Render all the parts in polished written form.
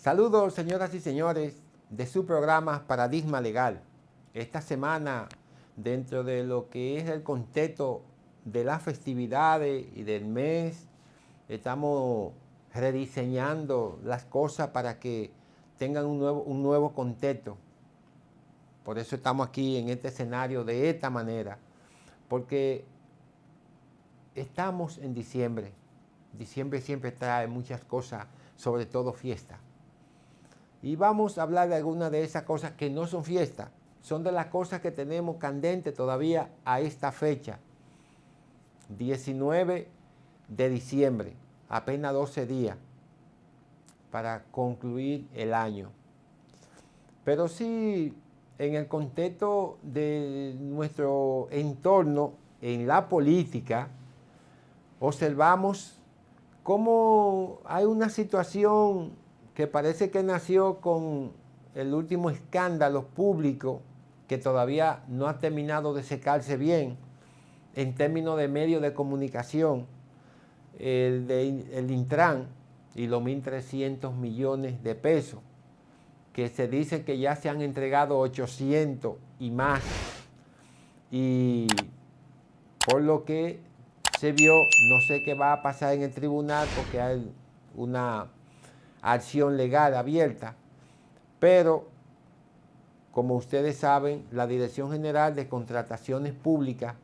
Saludos, señoras y señores, de su programa Paradigma Legal. Esta semana, dentro de lo que es el contexto de las festividades y del mes, estamos rediseñando las cosas para que tengan un nuevo contexto. Por eso estamos aquí en este escenario de esta manera, porque estamos en diciembre. Diciembre siempre trae muchas cosas, sobre todo fiesta. Y vamos a hablar de algunas de esas cosas que no son fiestas, son de las cosas que tenemos candentes todavía a esta fecha. 19 de diciembre, apenas 12 días para concluir el año. Pero sí, en el contexto de nuestro entorno, en la política, observamos cómo hay una situación que parece que nació con el último escándalo público que todavía no ha terminado de secarse bien en términos de medios de comunicación, el Intran y los 1.300 millones de pesos, que se dice que ya se han entregado 800 y más, y por lo que se vio, no sé qué va a pasar en el tribunal porque hay una acción legal abierta, pero como ustedes saben, la Dirección General de Contrataciones Públicas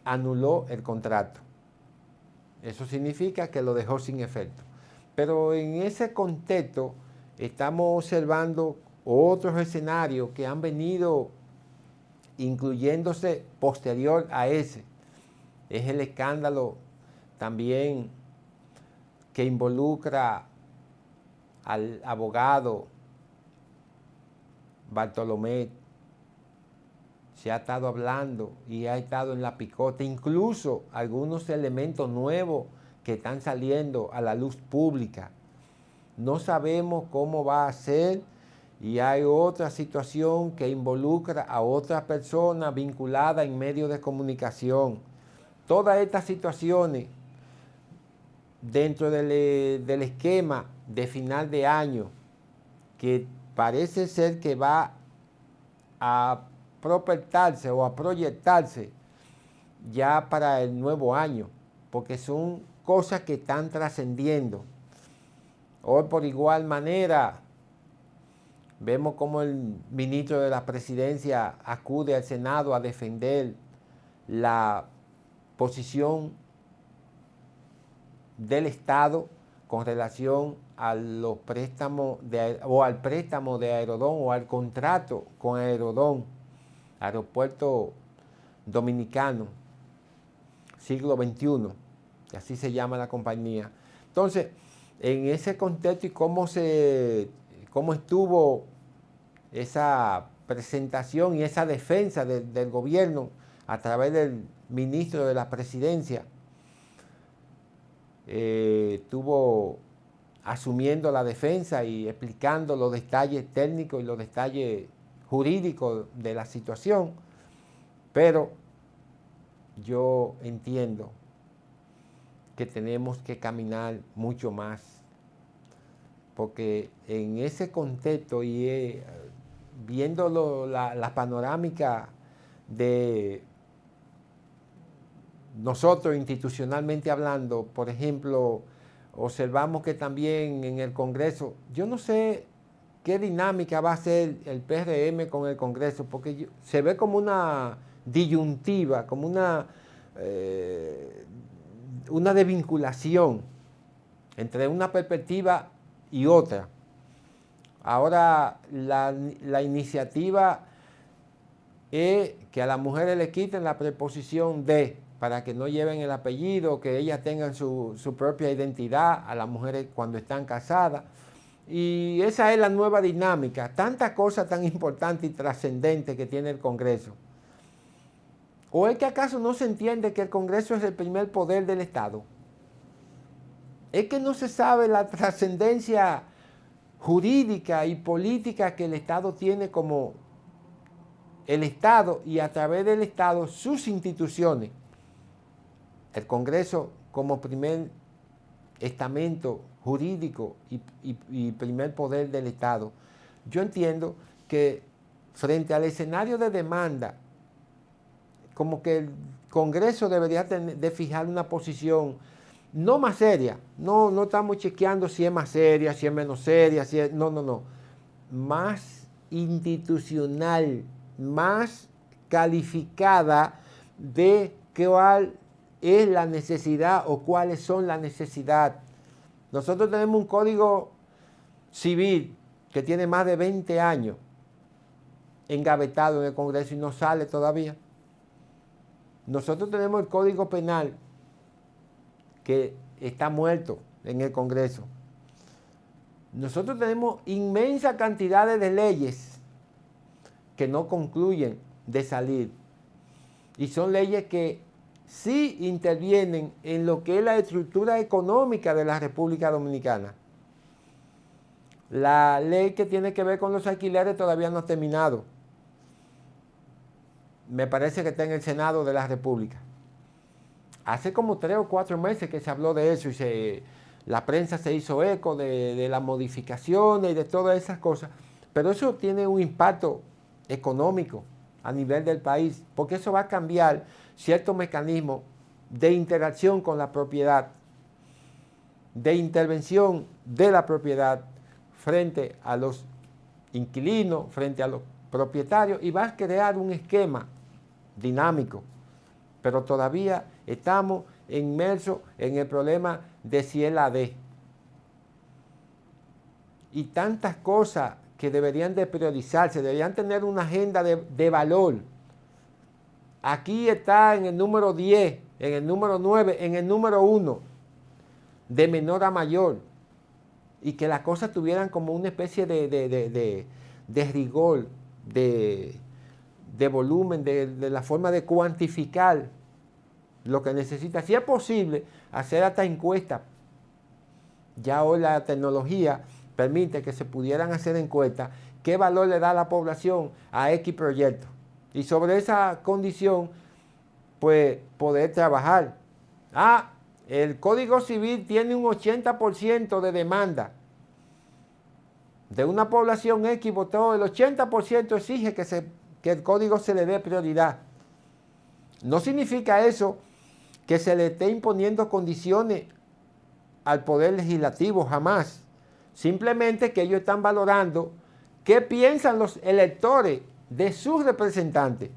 anuló el contrato. Eso significa que lo dejó sin efecto. Pero en ese contexto estamos observando otros escenarios que han venido incluyéndose posterior a ese. Es el escándalo también que involucra al abogado Bartolomé. Se ha estado hablando y ha estado en la picota, incluso algunos elementos nuevos que están saliendo a la luz pública. No sabemos cómo va a ser y hay otra situación que involucra a otra persona vinculada en medios de comunicación. Todas estas situaciones dentro del esquema de final de año que parece ser que va a proyectarse o a proyectarse ya para el nuevo año, porque son cosas que están trascendiendo. Hoy por igual manera vemos como el ministro de la Presidencia acude al Senado a defender la posición del Estado con relación a los préstamos o al préstamo de Aerodón o al contrato con Aerodón, Aeropuerto Dominicano, siglo XXI, que así se llama la compañía. Entonces, en ese contexto y cómo estuvo esa presentación y esa defensa del gobierno a través del ministro de la Presidencia, estuvo asumiendo la defensa y explicando los detalles técnicos y los detalles jurídicos de la situación, pero yo entiendo que tenemos que caminar mucho más, porque en ese contexto y viendo la panorámica de nosotros institucionalmente hablando, por ejemplo, observamos que también en el Congreso, yo no sé qué dinámica va a ser el PRM con el Congreso, porque se ve como una disyuntiva, como una desvinculación entre una perspectiva y otra. Ahora la iniciativa es que a las mujeres le quiten la preposición de, para que no lleven el apellido, que ellas tengan su propia identidad a las mujeres cuando están casadas. Y esa es la nueva dinámica, tantas cosas tan importantes y trascendentes que tiene el Congreso. ¿O es que acaso no se entiende que el Congreso es el primer poder del Estado? ¿Es que no se sabe la trascendencia jurídica y política que el Estado tiene como el Estado y a través del Estado sus instituciones? El Congreso como primer estamento jurídico y primer poder del Estado, yo entiendo que frente al escenario de demanda, como que el Congreso debería de fijar una posición no más seria, no estamos chequeando si es más seria, si es menos seria, si es, no, más institucional, más calificada de cuál es la necesidad o cuáles son las necesidades. Nosotros tenemos un código civil que tiene más de 20 años engavetado en el Congreso y no sale todavía. Nosotros tenemos el Código Penal que está muerto en el Congreso. Nosotros tenemos inmensa cantidad de leyes que no concluyen de salir. Y son leyes que sí intervienen en lo que es la estructura económica de la República Dominicana. La ley que tiene que ver con los alquileres todavía no ha terminado. Me parece que está en el Senado de la República. Hace como 3 o 4 meses que se habló de eso y la prensa se hizo eco de las modificaciones y de todas esas cosas. Pero eso tiene un impacto económico a nivel del país, porque eso va a cambiar ciertos mecanismos de interacción con la propiedad, de intervención de la propiedad frente a los inquilinos, frente a los propietarios, y va a crear un esquema dinámico. Pero todavía estamos inmersos en el problema de si es la D. Y tantas cosas que deberían de priorizarse, deberían tener una agenda de valor. Aquí está en el número 10, en el número 9, en el número 1, de menor a mayor. Y que las cosas tuvieran como una especie de rigor, de volumen, de la forma de cuantificar lo que necesita. Si es posible, hacer hasta encuestas. Ya hoy la tecnología permite que se pudieran hacer encuestas, qué valor le da la población a X proyecto. Y sobre esa condición, pues, poder trabajar. El Código Civil tiene un 80% de demanda. De una población X votó, el 80% exige que el código se le dé prioridad. No significa eso que se le esté imponiendo condiciones al Poder Legislativo, jamás. Simplemente que ellos están valorando qué piensan los electores de sus representantes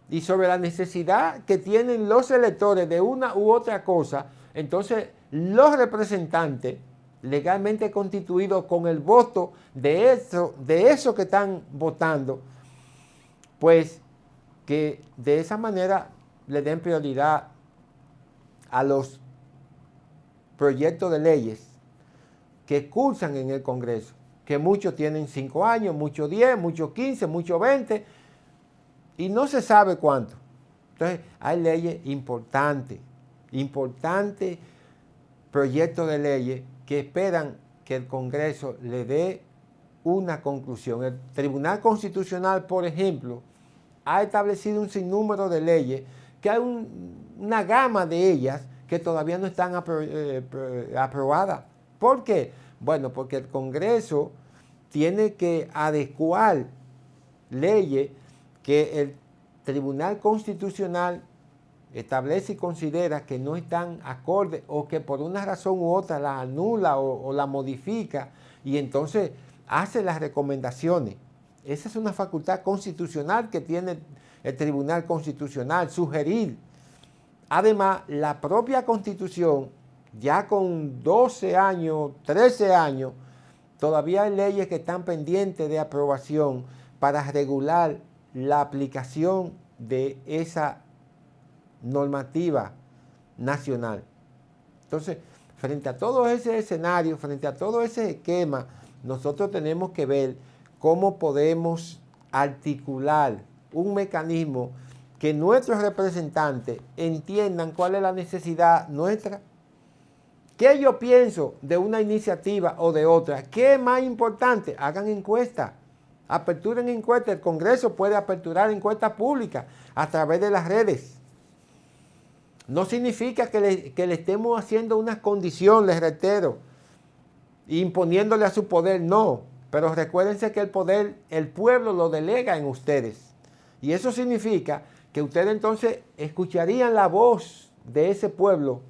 y sobre la necesidad que tienen los electores de una u otra cosa. Entonces, los representantes legalmente constituidos con el voto de eso que están votando, pues que de esa manera le den prioridad a los proyectos de leyes que cursan en el Congreso, que muchos tienen 5 años, muchos 10, muchos 15, muchos 20, y no se sabe cuánto. Entonces, hay leyes importantes proyectos de leyes que esperan que el Congreso le dé una conclusión. El Tribunal Constitucional, por ejemplo, ha establecido un sinnúmero de leyes, que hay una gama de ellas que todavía no están aprobadas. ¿Por qué? Bueno, porque el Congreso tiene que adecuar leyes que el Tribunal Constitucional establece y considera que no están acordes o que por una razón u otra la anula o la modifica, y entonces hace las recomendaciones. Esa es una facultad constitucional que tiene el Tribunal Constitucional, sugerir. Además, la propia Constitución, ya con 12 años, 13 años, todavía hay leyes que están pendientes de aprobación para regular la aplicación de esa normativa nacional. Entonces, frente a todo ese escenario, frente a todo ese esquema, nosotros tenemos que ver cómo podemos articular un mecanismo que nuestros representantes entiendan cuál es la necesidad nuestra. ¿Qué yo pienso de una iniciativa o de otra? ¿Qué es más importante? Hagan encuestas, aperturen encuestas. El Congreso puede aperturar encuestas públicas a través de las redes. No significa que le estemos haciendo una condición, les reitero, imponiéndole a su poder, no. Pero recuérdense que el poder, el pueblo lo delega en ustedes. Y eso significa que ustedes entonces escucharían la voz de ese pueblo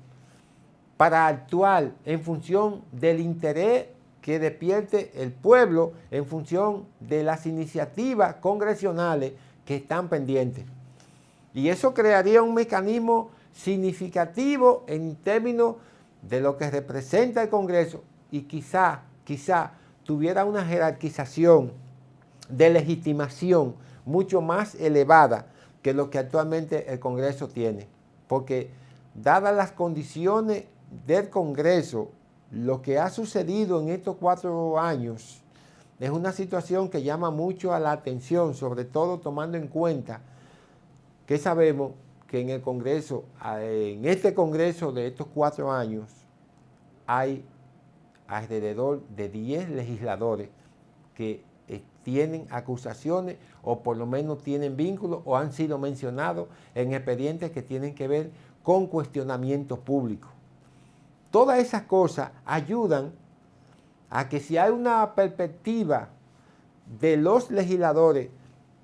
para actuar en función del interés que despierte el pueblo, en función de las iniciativas congresionales que están pendientes. Y eso crearía un mecanismo significativo en términos de lo que representa el Congreso y quizá tuviera una jerarquización de legitimación mucho más elevada que lo que actualmente el Congreso tiene. Porque dadas las condiciones del Congreso, lo que ha sucedido en estos 4 años es una situación que llama mucho a la atención, sobre todo tomando en cuenta que sabemos que en el Congreso, en este Congreso de estos 4 años, hay alrededor de 10 legisladores que tienen acusaciones o por lo menos tienen vínculos o han sido mencionados en expedientes que tienen que ver con cuestionamientos públicos. Todas esas cosas ayudan a que si hay una perspectiva de los legisladores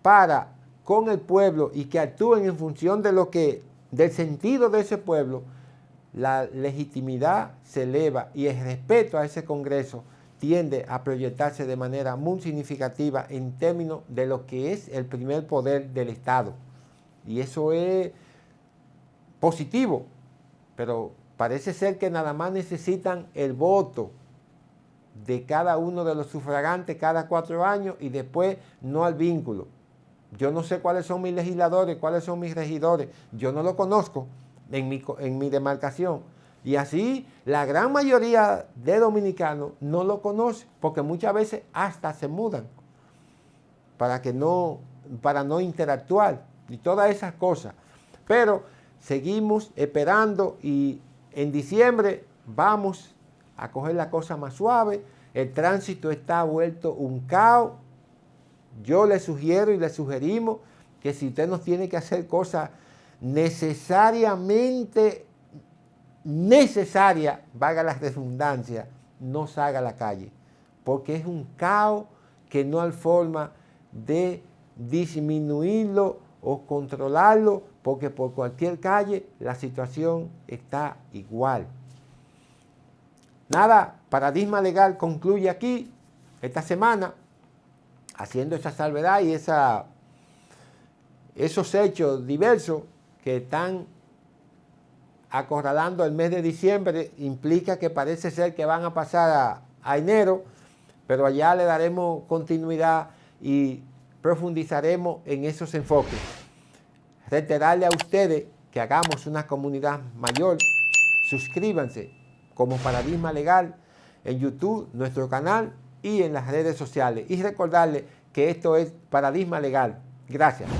para con el pueblo y que actúen en función de del sentido de ese pueblo, la legitimidad se eleva y el respeto a ese Congreso tiende a proyectarse de manera muy significativa en términos de lo que es el primer poder del Estado. Y eso es positivo, pero parece ser que nada más necesitan el voto de cada uno de los sufragantes cada 4 años y después no al vínculo. Yo no sé cuáles son mis legisladores, cuáles son mis regidores, yo no lo conozco en mi demarcación. Y así la gran mayoría de dominicanos no lo conocen, porque muchas veces hasta se mudan para no interactuar y todas esas cosas. Pero seguimos esperando y en diciembre vamos a coger la cosa más suave. El tránsito está vuelto un caos. Yo le sugiero y le sugerimos que si usted no tiene que hacer cosas necesariamente necesarias, valga la redundancia, no salga a la calle, porque es un caos que no hay forma de disminuirlo o controlarlo, porque por cualquier calle la situación está igual. Nada, Paradigma Legal concluye aquí esta semana, haciendo esa salvedad y esos hechos diversos que están acorralando el mes de diciembre. Implica que parece ser que van a pasar a enero, pero allá le daremos continuidad y profundizaremos en esos enfoques. Reiterarle a ustedes que hagamos una comunidad mayor. Suscríbanse como Paradigma Legal en YouTube, nuestro canal y en las redes sociales. Y recordarles que esto es Paradigma Legal. Gracias.